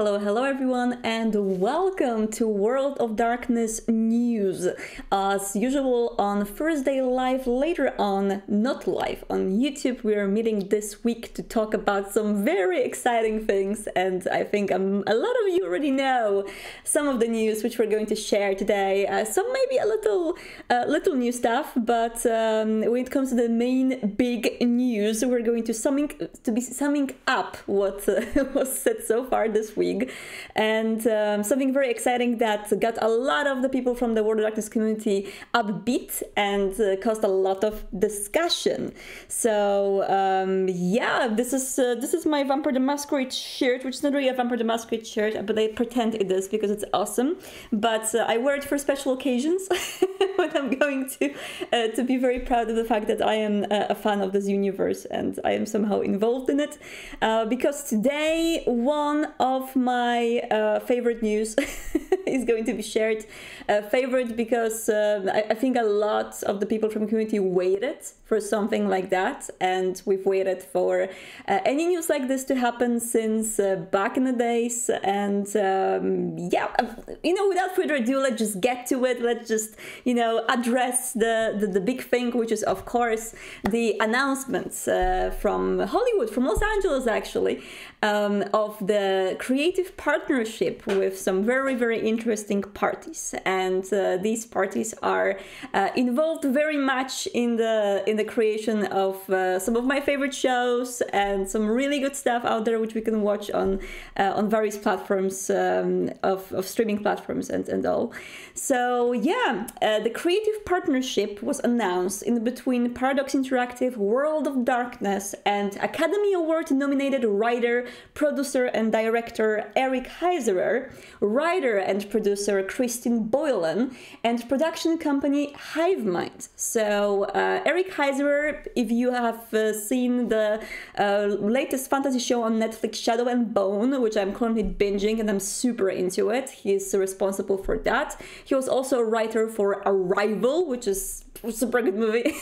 Hello everyone, and welcome to World of Darkness news. As usual, on Thursday live, later on, not live, on YouTube, we are meeting this week to talk about some very exciting things, and I think a lot of you already know some of the news which we're going to share today. Some maybe a little new stuff, but when it comes to the main big news, we're going to be summing up what was said so far this week. And something very exciting that got a lot of the people from the World of Darkness community upbeat and caused a lot of discussion. So yeah, this is my Vampire the Masquerade shirt, which is not really a Vampire the Masquerade shirt, but I pretend it is because it's awesome. But I wear it for special occasions when I'm going to be very proud of the fact that I am a fan of this universe and I am somehow involved in it. Because today, one of my favorite news is going to be shared. Favorite because I think a lot of the people from the community waited for something like that, and we've waited for any news like this to happen since back in the days. And yeah, without further ado, let's just get to it. Let's just address the big thing, which is of course the announcements from Hollywood, from Los Angeles actually, of the creative partnership with some very interesting parties. And these parties are involved very much in the creation of some of my favorite shows and some really good stuff out there which we can watch on various platforms of streaming platforms and all. So yeah, the creative partnership was announced in between Paradox Interactive, World of Darkness, and Academy Award nominated writer, producer and director Eric Heiserer, writer and producer Christine Boylan, and production company Hivemind. So Eric Heiserer, if you have seen the latest fantasy show on Netflix, Shadow and Bone, which I'm currently binging and I'm super into it, he's responsible for that. He was also a writer for Arrival, which is a super good movie.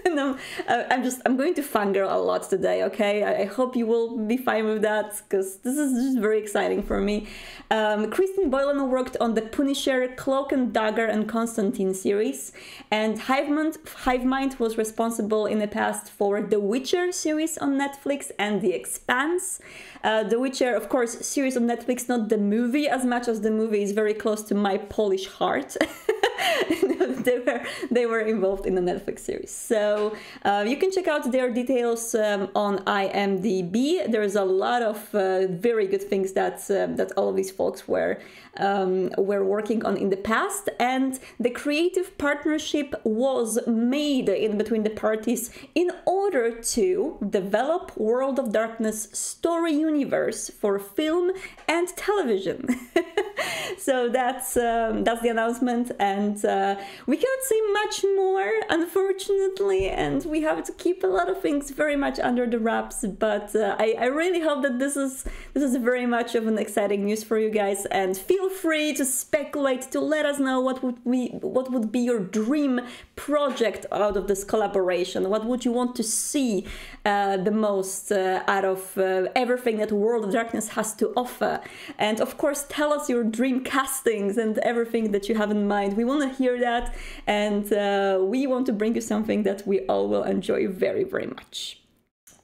No, I'm going to fangirl a lot today, okay? I hope you will be fine with that, because this is just very exciting for me. Christine Boylan worked on the Punisher, Cloak and Dagger, and Constantine series, and Hivemind was responsible in the past for The Witcher series on Netflix and The Expanse. The Witcher, of course, series on Netflix, not the movie, as much as the movie is very close to my Polish heart. They were involved in the Netflix series. So you can check out their details on IMDb. There's a lot of very good things that all of these folks were working on in the past, and the creative partnership was made in between the parties in order to develop World of Darkness story universe for film and television. So that's the announcement, and we cannot say much more, unfortunately, and we have to keep a lot of things very much under the wraps. But I really hope that this is very much of an exciting news for you guys, and feel free to speculate, to let us know what would be your dream project out of this collaboration. What would you want to see the most out of everything that World of Darkness has to offer? And of course, tell us your dream castings and everything that you have in mind. We want to hear that, and we want to bring you something that we all will enjoy very much.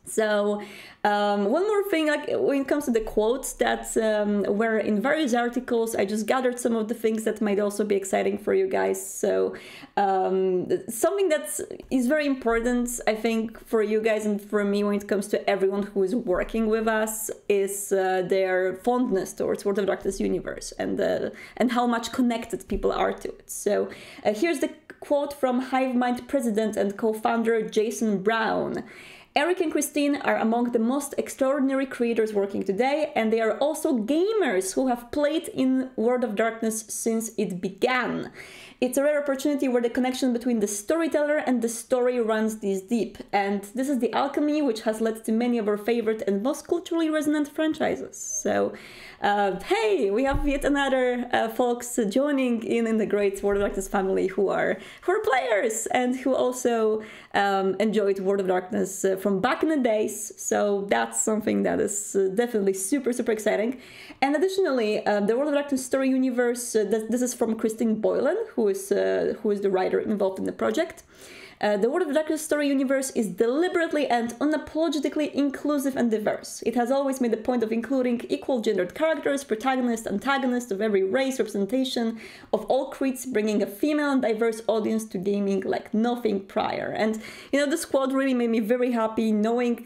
So one more thing, like when it comes to the quotes that were in various articles, I just gathered some of the things that might also be exciting for you guys. So something that is very important, I think, for you guys and for me when it comes to everyone who is working with us is their fondness towards World of Darkness universe and how much connected people are to it. So here's the quote from Hivemind president and co-founder Jason Brown. Eric and Christine are among the most extraordinary creators working today, and they are also gamers who have played in World of Darkness since it began. It's a rare opportunity where the connection between the storyteller and the story runs this deep, and this is the alchemy which has led to many of our favorite and most culturally resonant franchises. So, hey, we have yet another folks joining in the great World of Darkness family who are players and who also enjoyed World of Darkness from back in the days. So that's something that is definitely super, super exciting. And additionally, the World of Darkness story universe, this is from Christine Boylan, who is the writer involved in the project. The World of Darkness story universe is deliberately and unapologetically inclusive and diverse. It has always made a point of including equal gendered characters, protagonists, antagonists of every race, representation of all creeds, bringing a female and diverse audience to gaming like nothing prior. And, this quote really made me very happy, knowing,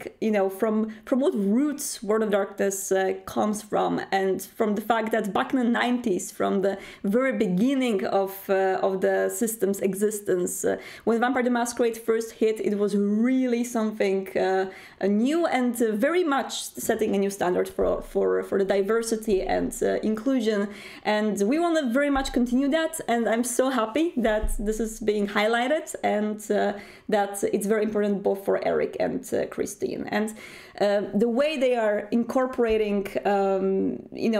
from what roots World of Darkness comes from, and from the fact that back in the 90s, from the very beginning of the system's existence, when Vampire the Masquerade first hit, it was really something new and very much setting a new standard for the diversity and inclusion. And we want to very much continue that. And I'm so happy that this is being highlighted and that it's very important both for Eric and Christine. And the way they are incorporating,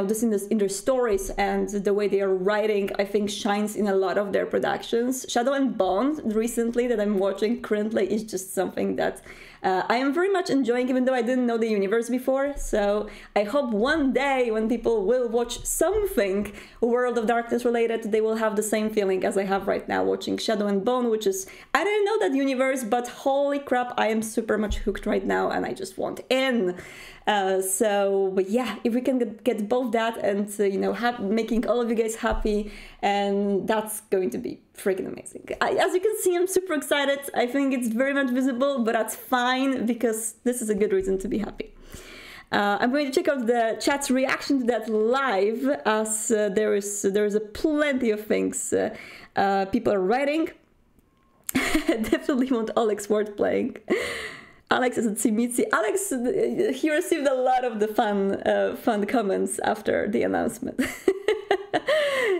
this in their stories and the way they are writing, I think shines in a lot of their productions. Shadow and Bone, recently, that I'm watching currently, is just something that I am very much enjoying, even though I didn't know the universe before. So I hope one day when people will watch something World of Darkness related, they will have the same feeling as I have right now watching Shadow and Bone, which is, I didn't know that universe, but holy crap, I am super much hooked right now and I just want in. But yeah, if we can get both that and, making all of you guys happy, and that's going to be freaking amazing. As you can see, I'm super excited. I think it's very much visible, but that's fine because this is a good reason to be happy. I'm going to check out the chat's reaction to that live, as there is a plenty of things people are writing. Definitely want Alex Ward playing. Alex is at Simitsi. Alex, he received a lot of the fun comments after the announcement.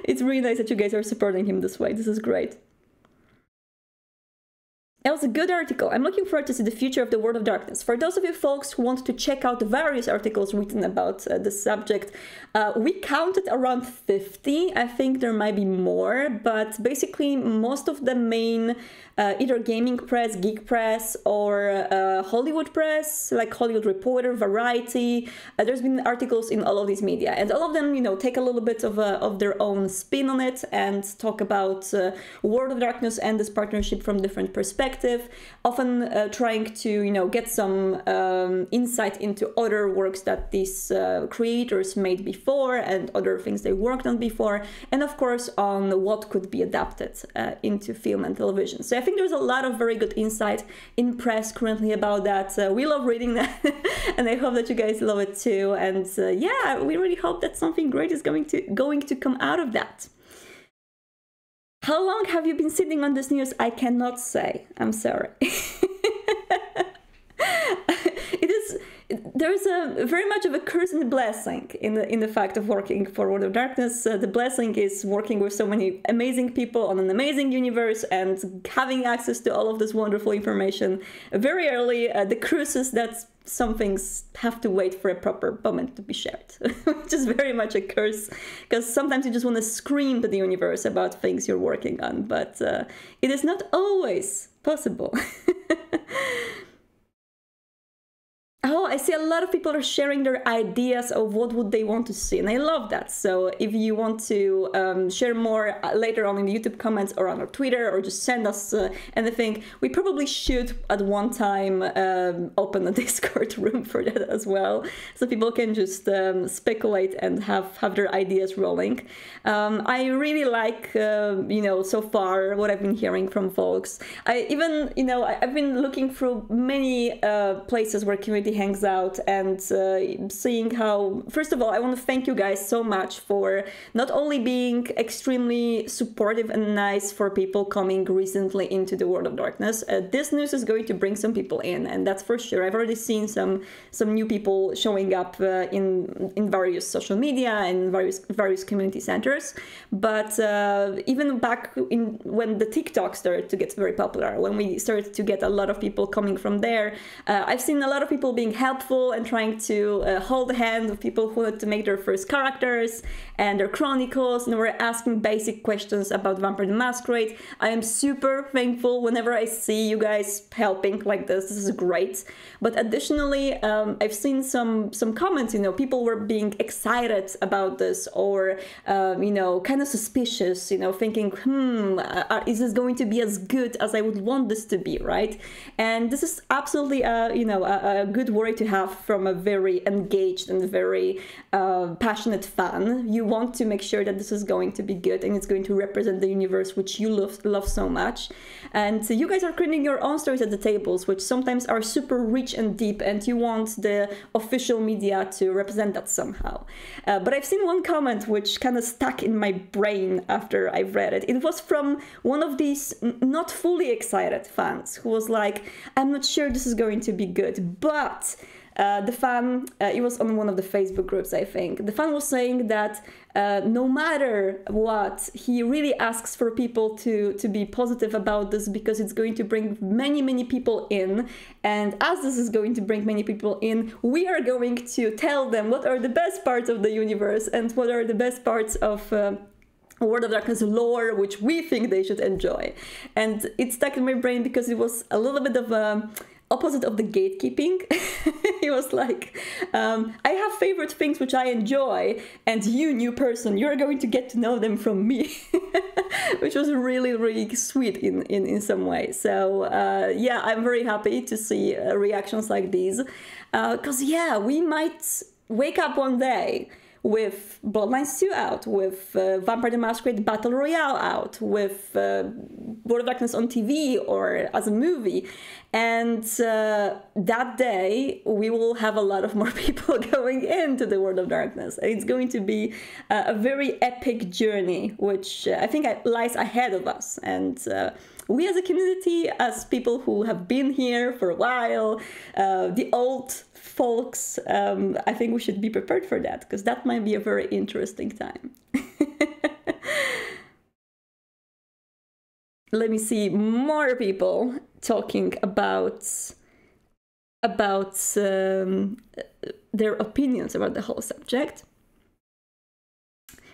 It's really nice that you guys are supporting him this way. This is great. It was a good article. I'm looking forward to see the future of the World of Darkness. For those of you folks who want to check out the various articles written about this subject, we counted around 50. I think there might be more, but basically most of the main either gaming press, geek press, or Hollywood press, like Hollywood Reporter, Variety, there's been articles in all of these media, and all of them, take a little bit of their own spin on it and talk about World of Darkness and this partnership from different perspectives. Often trying to get some insight into other works that these creators made before and other things they worked on before, and of course on what could be adapted into film and television. So I think there's a lot of very good insight in press currently about that. We love reading that and I hope that you guys love it too. And yeah, we really hope that something great is going to come out of that. How long have you been sitting on this news? I cannot say. I'm sorry. There's a very much of a curse and a blessing in the fact of working for World of Darkness. The blessing is working with so many amazing people on an amazing universe and having access to all of this wonderful information very early. The curse is that some things have to wait for a proper moment to be shared, which is very much a curse, because sometimes you just want to scream to the universe about things you're working on, but it is not always possible. Oh, I see a lot of people are sharing their ideas of what would they want to see, and I love that. So if you want to share more later on in the YouTube comments or on our Twitter, or just send us anything, we probably should at one time open a Discord room for that as well, so people can just speculate and have their ideas rolling. I really like, so far what I've been hearing from folks. I've been looking through many places where community hangs out and seeing how, first of all, I want to thank you guys so much for not only being extremely supportive and nice for people coming recently into the World of Darkness. This news is going to bring some people in, and that's for sure. I've already seen some new people showing up in various social media and various community centers. But even back when the TikTok started to get very popular, when we started to get a lot of people coming from there, I've seen a lot of people being helpful and trying to hold the hand of people who want to make their first characters and their chronicles, and we're asking basic questions about Vampire the Masquerade. I am super thankful whenever I see you guys helping like this. This is great. But additionally, I've seen some comments, you know, people were being excited about this, or you know, kind of suspicious, you know, thinking, is this going to be as good as I would want this to be, right? And this is absolutely you know, a good worry to have from a very engaged and very passionate fan. You want to make sure that this is going to be good and it's going to represent the universe which you love so much. And so you guys are creating your own stories at the tables, which sometimes are super rich and deep, and you want the official media to represent that somehow. But I've seen one comment which kind of stuck in my brain after I've read it. It was from one of these not fully excited fans who was like, I'm not sure this is going to be good, but the fan, it was on one of the Facebook groups, I think. The fan was saying that no matter what, he really asks for people to be positive about this, because it's going to bring many people in. And as this is going to bring many people in, we are going to tell them what are the best parts of the universe and what are the best parts of World of Darkness lore, which we think they should enjoy. And it stuck in my brain because it was a little bit of a opposite of the gatekeeping. He was like, I have favorite things which I enjoy, and you, new person, you're going to get to know them from me. Which was really sweet in some way. So yeah, I'm very happy to see reactions like these, because yeah, we might wake up one day with Bloodlines 2 out, with Vampire the Masquerade Battle Royale out, with World of Darkness on TV or as a movie. And that day, we will have a lot of more people going into the World of Darkness. It's going to be a very epic journey, which I think lies ahead of us. And we as a community, as people who have been here for a while, the old folks, I think we should be prepared for that, because that might be a very interesting time. Let me see more people talking about their opinions about the whole subject.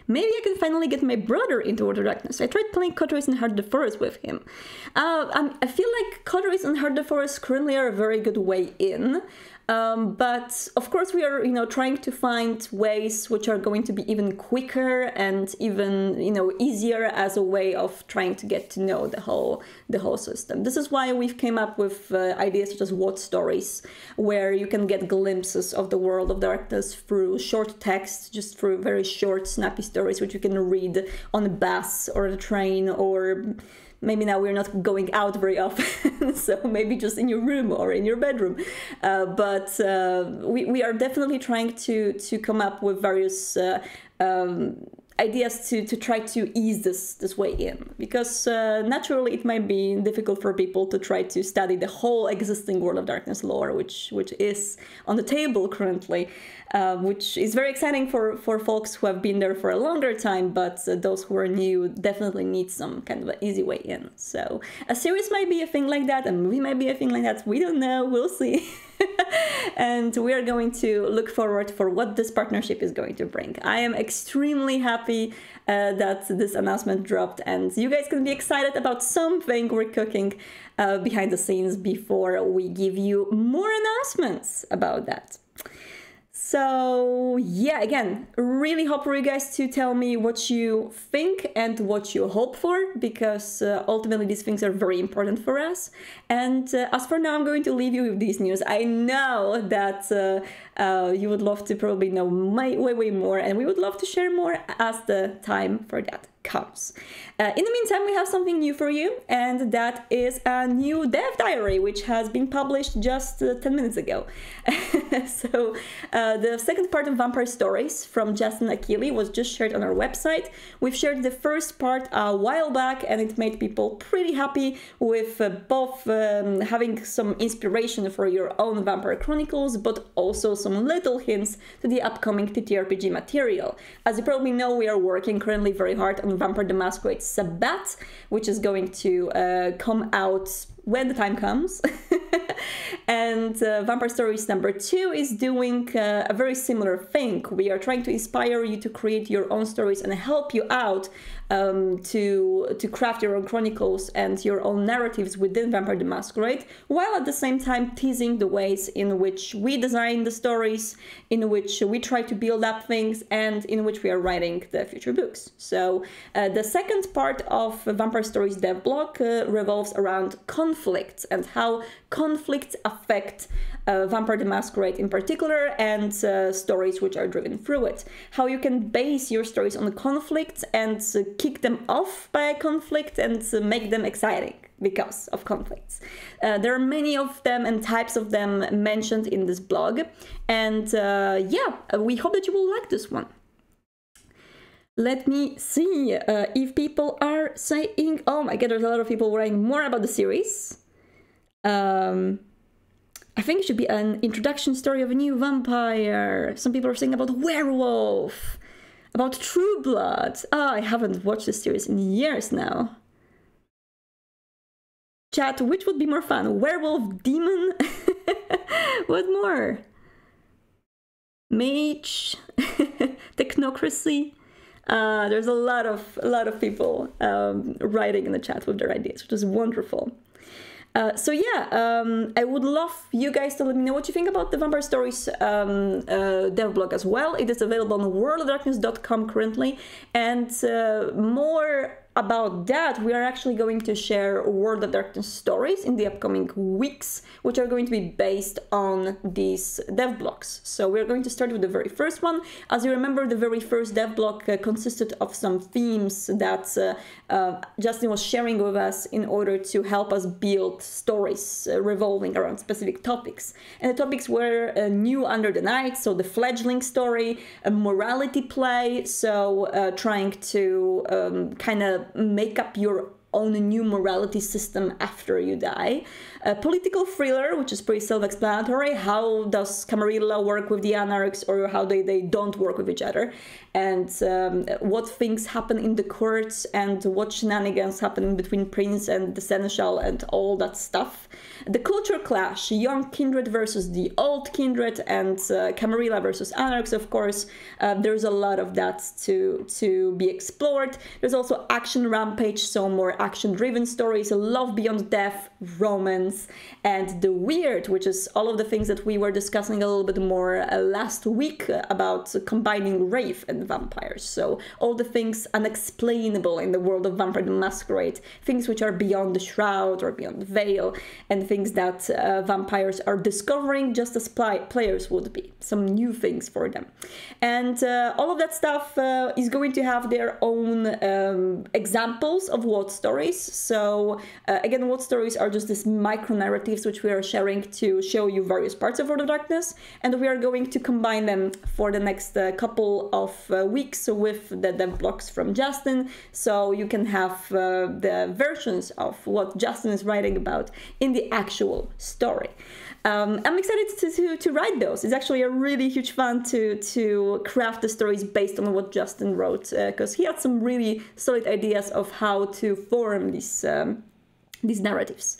Maybe I can finally get my brother into World of Darkness. I tried playing Cosplay and Heart of the Forest with him. I feel like Cosplay and Heart of the Forest currently are a very good way in. But of course we are, you know, trying to find ways which are going to be even quicker and even, you know, easier as a way of trying to get to know the whole system. This is why we've came up with ideas such as What Stories, where you can get glimpses of the World of Darkness through short text, just through very short, snappy stories which you can read on a bus or a train, or maybe now we're not going out very often, so maybe just in your room or in your bedroom. But we are definitely trying to come up with various ideas to try to ease this way in, because naturally it might be difficult for people to try to study the whole existing World of Darkness lore, which is on the table currently, which is very exciting for folks who have been there for a longer time, but those who are new definitely need some kind of an easy way in. So a series might be a thing like that, a movie might be a thing like that, we don't know, we'll see. And we are going to look forward for what this partnership is going to bring. I am extremely happy that this announcement dropped, and you guys can be excited about something we're cooking behind the scenes before we give you more announcements about that. So yeah, again, really hope for you guys to tell me what you think and what you hope for, because ultimately these things are very important for us. And as for now, I'm going to leave you with these news. I know that you would love to probably know way more, and we would love to share more as the time for that comes. In the meantime, we have something new for you, and that is a new dev diary, which has been published just 10 minutes ago. So the second part of Vampire Stories from Justin Akili was just shared on our website. We've shared the first part a while back, and it made people pretty happy with both having some inspiration for your own Vampire Chronicles, but also some little hints to the upcoming TTRPG material. As you probably know, we are working currently very hard on Vampire the Masquerade Sabbat, which is going to come out when the time comes. And Vampire Stories number 2 is doing a very similar thing. We are trying to inspire you to create your own stories and help you out to craft your own chronicles and your own narratives within Vampire the Masquerade, while at the same time teasing the ways in which we design the stories, in which we try to build up things, and in which we are writing the future books. So the second part of Vampire Stories dev blog revolves around conflicts and how conflicts affect Vampire the Masquerade in particular, and stories which are driven through it. How you can base your stories on conflicts and kick them off by a conflict and make them exciting because of conflicts. There are many of them and types of them mentioned in this blog, and yeah, we hope that you will like this one. Let me see if people are saying, oh my god, there's a lot of people writing more about the series. I think it should be an introduction story of a new vampire. Some people are saying about werewolf, about True Blood. Oh, I haven't watched this series in years now. Chat, which would be more fun? Werewolf, demon? What more? Mage? Technocracy? There's a lot of people writing in the chat with their ideas, which is wonderful. So yeah, I would love you guys to let me know what you think about the Vampire Stories dev blog as well. It is available on worldofdarkness.com currently, and more about that, we are actually going to share World of Darkness stories in the upcoming weeks, which are going to be based on these dev blogs. So we're going to start with the very first one. as you remember, the very first dev blog consisted of some themes that Justin was sharing with us in order to help us build stories revolving around specific topics. And the topics were New Under the Night, so the fledgling story, a morality play, so trying to kind of make up your own new morality system after you die. A political thriller, which is pretty self-explanatory. How does Camarilla work with the Anarchs, or how they don't work with each other? And what things happen in the courts, and what shenanigans happen between Prince and the Seneschal and all that stuff. The culture clash, young kindred versus the old kindred, and Camarilla versus Anarchs, of course. There's a lot of that to be explored. There's also action rampage, so more action-driven stories, love beyond death, romance, and the weird, which is all of the things that we were discussing a little bit more last week about combining Wraith and vampires. So all the things unexplainable in the world of Vampire the Masquerade, things which are beyond the shroud or beyond the veil, and things that vampires are discovering just as players would be. Some new things for them. And all of that stuff is going to have their own examples of what stories. So again, what stories are just these micro narratives which we are sharing to show you various parts of World of Darkness, and we are going to combine them for the next couple of weeks with the dev blogs from Justin, so you can have the versions of what Justin is writing about in the actual story. I'm excited to write those. It's actually a really huge fun to craft the stories based on what Justin wrote, because he had some really solid ideas of how to form these narratives.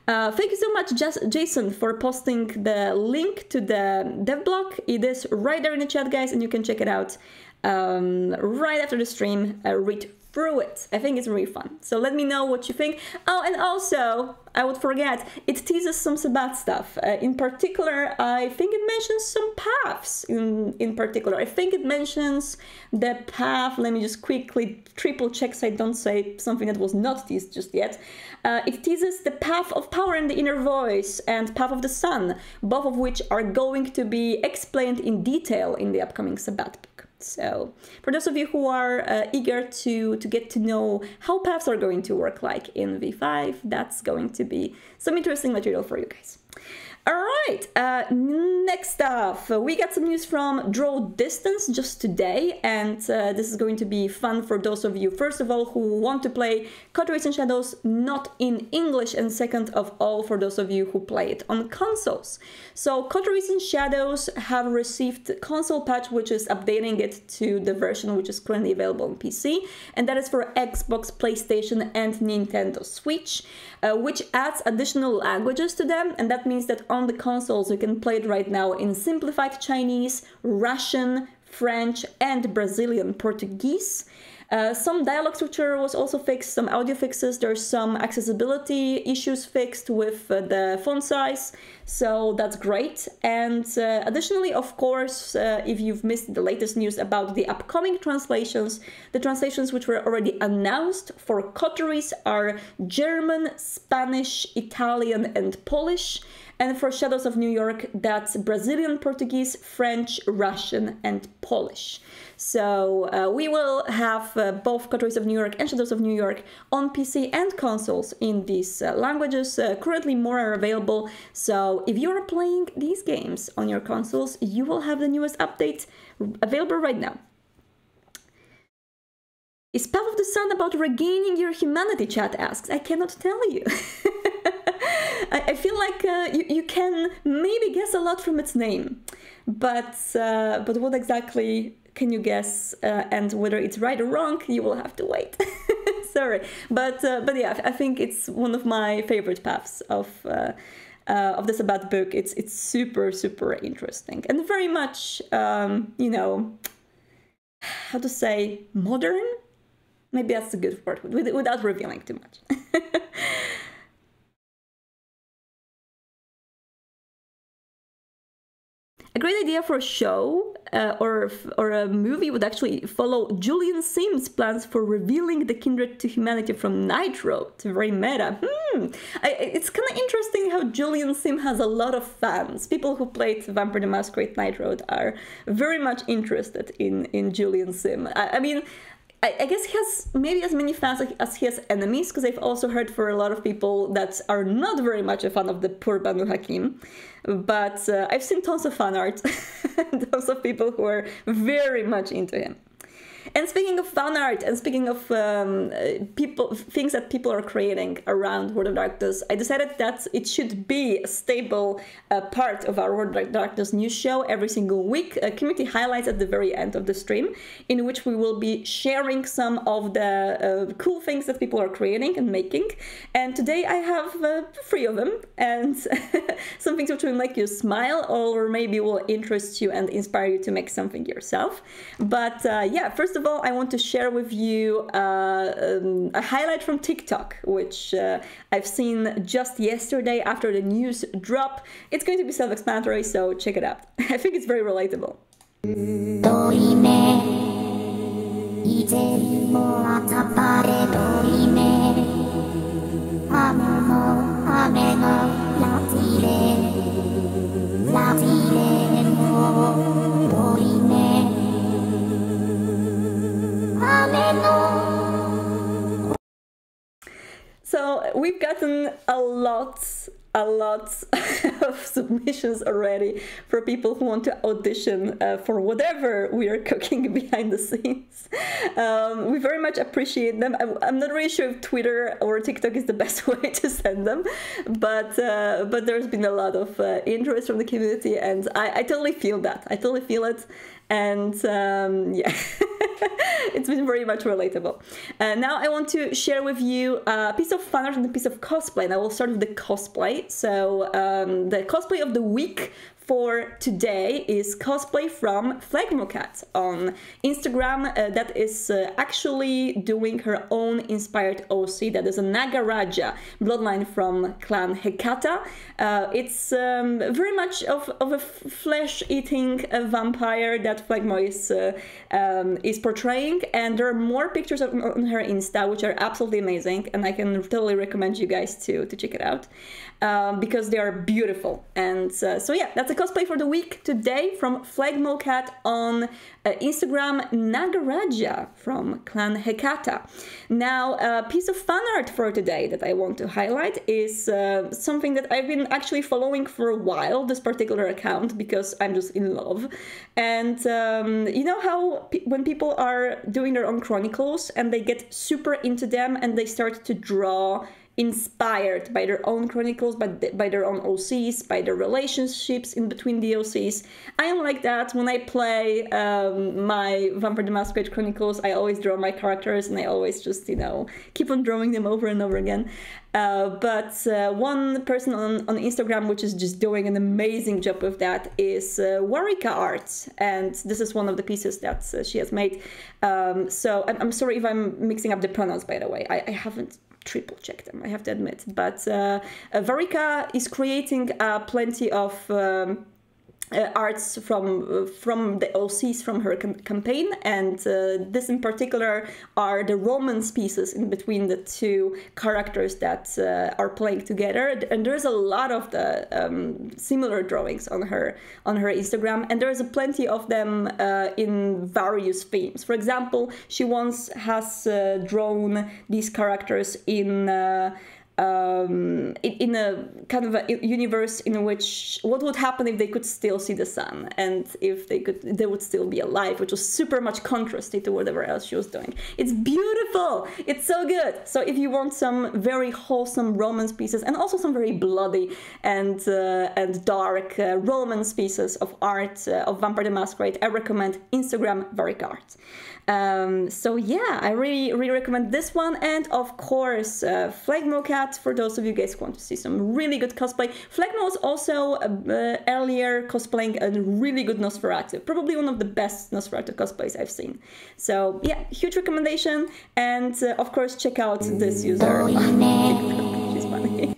Thank you so much, Jason, for posting the link to the dev blog. It is right there in the chat, guys, and you can check it out right after the stream. Read through it. I think it's really fun. So let me know what you think. Oh, and also, I would forget, it teases some Sabbath stuff. In particular, I think it mentions some paths in particular. I think it mentions the path. Let me just quickly triple check so I don't say something that was not teased just yet. It teases the path of power and the inner voice and path of the sun, both of which are going to be explained in detail in the upcoming Sabbath book. So for those of you who are eager to get to know how paths are going to work like in V5, that's going to be some interesting material for you guys. All right, next up, we got some news from Draw Distance just today, and this is going to be fun for those of you, first of all, who want to play Coteries and Shadows not in English, and second of all, for those of you who play it on consoles. So Coteries and Shadows have received a console patch which is updating it to the version which is currently available on PC, and that is for Xbox, PlayStation, and Nintendo Switch, which adds additional languages to them, and that means that on the consoles, you can play it right now in simplified Chinese, Russian, French, and Brazilian Portuguese. Some dialogue structure was also fixed, some audio fixes, there's some accessibility issues fixed with the font size, so that's great. And additionally, of course, if you've missed the latest news about the upcoming translations, the translations which were already announced for Coteries are German, Spanish, Italian, and Polish. And for Shadows of New York, that's Brazilian Portuguese, French, Russian, and Polish. So we will have both Coteries of New York and Shadows of New York on PC and consoles in these languages. Currently more are available, so if you're playing these games on your consoles, you will have the newest update available right now. Is Path of the Sun about regaining your humanity, chat asks. I cannot tell you. I feel like you can maybe guess a lot from its name, but what exactly can you guess, and whether it's right or wrong, you will have to wait. Sorry, but yeah, I think it's one of my favorite paths of the Sabbath book. It's super interesting and very much you know, how to say, modern. Maybe that's a good word without revealing too much. A great idea for a show or a movie would actually follow Julian Sim's plans for revealing the kindred to humanity from Nitro. It's very meta. It's kind of interesting how Julian Sim has a lot of fans. People who played Vampire the Masquerade Nitro are very much interested in Julian Sim. I mean, I guess he has maybe as many fans as he has enemies, because I've also heard for a lot of people that are not very much a fan of the poor Banu Hakim. But I've seen tons of fan art, tons of people who are very much into him. And speaking of fan art, and speaking of things that people are creating around World of Darkness, I decided that it should be a stable part of our World of Darkness news show every single week. Community highlights at the very end of the stream, in which we will be sharing some of the cool things that people are creating and making. And today I have 3 of them, and some things which will make you smile, or maybe will interest you and inspire you to make something yourself. But yeah, first of all, I want to share with you a highlight from TikTok, which I've seen just yesterday after the news drop. It's going to be self-explanatory, so check it out. I think it's very relatable. So we've gotten a lot of submissions already for people who want to audition for whatever we are cooking behind the scenes. We very much appreciate them. I'm not really sure if Twitter or TikTok is the best way to send them, but there's been a lot of interest from the community, and I totally feel that. I totally feel it. And yeah, it's been very much relatable. Now I want to share with you a piece of fan art and a piece of cosplay, and I will start with the cosplay. So the cosplay of the week for today is cosplay from Flagmocat on Instagram. That is actually doing her own inspired OC. That is a Nagaraja bloodline from clan Hekata. It's very much of a flesh-eating vampire that Flagmo is portraying, and there are more pictures on her Insta, which are absolutely amazing, and I can totally recommend you guys to check it out. Because they are beautiful. And so yeah, that's a cosplay for the week today from Flagmocat on Instagram, Nagaraja from clan Hekata. Now, a piece of fan art for today that I want to highlight is something that I've been actually following for a while, this particular account, because I'm just in love. And you know how when people are doing their own chronicles and they get super into them and they start to draw inspired by their own chronicles, by their own OCs, by their relationships in between the OCs. I am like that. When I play my Vampire the Masquerade Chronicles, I always draw my characters, and I always just, you know, keep on drawing them over and over again. But one person on Instagram which is just doing an amazing job with that is Warika Art, and this is one of the pieces that she has made. So I'm sorry if I'm mixing up the pronouns, by the way. I haven't triple checked them, I have to admit. But Warika is creating plenty of arts from the OCs from her campaign, and this in particular are the romance pieces in between the two characters that are playing together. And there's a lot of the similar drawings on her Instagram, and there's plenty of them in various themes. For example, she once has drawn these characters in a kind of a universe in which what would happen if they could still see the sun, and if they would still be alive, which was super much contrasted to whatever else she was doing. It's beautiful. It's so good. So if you want some very wholesome romance pieces, and also some very bloody and dark romance pieces of art of Vampire the Masquerade, I recommend Instagram Warika Art. So yeah, I really recommend this one, and of course Phlegmo Cat, for those of you guys who want to see some really good cosplay. Phlegmo was also earlier cosplaying a really good Nosferatu, probably one of the best Nosferatu cosplays I've seen. So yeah, huge recommendation, and of course check out this user. She's funny.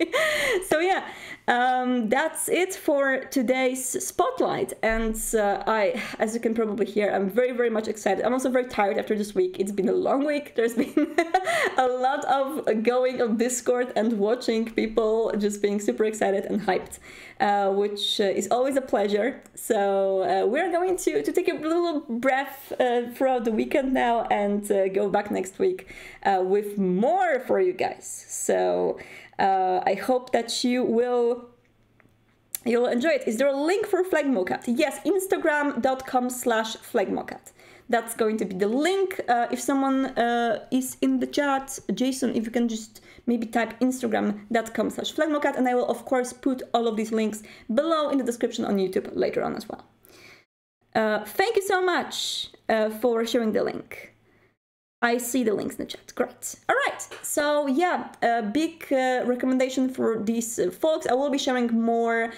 So yeah, that's it for today's spotlight, and as you can probably hear, I'm very much excited. I'm also very tired after this week. It's been a long week. There's been a lot of going on Discord and watching people just being super excited and hyped, which is always a pleasure. So we're going to take a little breath throughout the weekend now, and go back next week with more for you guys. So I hope that you'll enjoy it. Is there a link for Phlegmocat? Yes, instagram.com/Phlegmocat. That's going to be the link. If someone is in the chat, Jason, if you can just maybe type instagram.com/Phlegmocat, and I will of course put all of these links below in the description on YouTube later on as well. Thank you so much for sharing the link. I see the links in the chat. Great. All right. So yeah, a big recommendation for these folks. I will be sharing more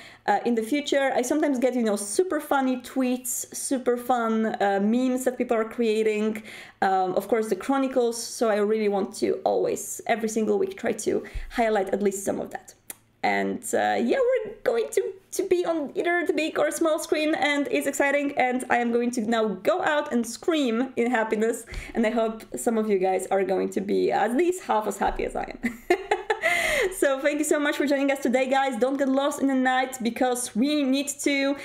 in the future. I sometimes get, you know, super funny tweets, super fun memes that people are creating. Of course, the chronicles. So I really want to always, every single week, try to highlight at least some of that. And yeah, we're going to be on either the big or small screen, and it's exciting, and I am going to now go out and scream in happiness, and I hope some of you guys are going to be at least half as happy as I am. So thank you so much for joining us today, guys. Don't get lost in the night, because we need to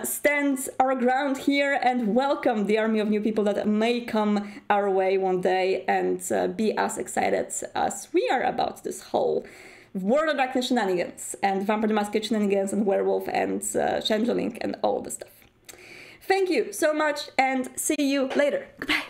stand our ground here and welcome the army of new people that may come our way one day, and be as excited as we are about this whole World of Darkness shenanigans, and Vampire the Masquerade shenanigans, and Werewolf, and Changeling, and all the stuff. Thank you so much, and see you later. Goodbye.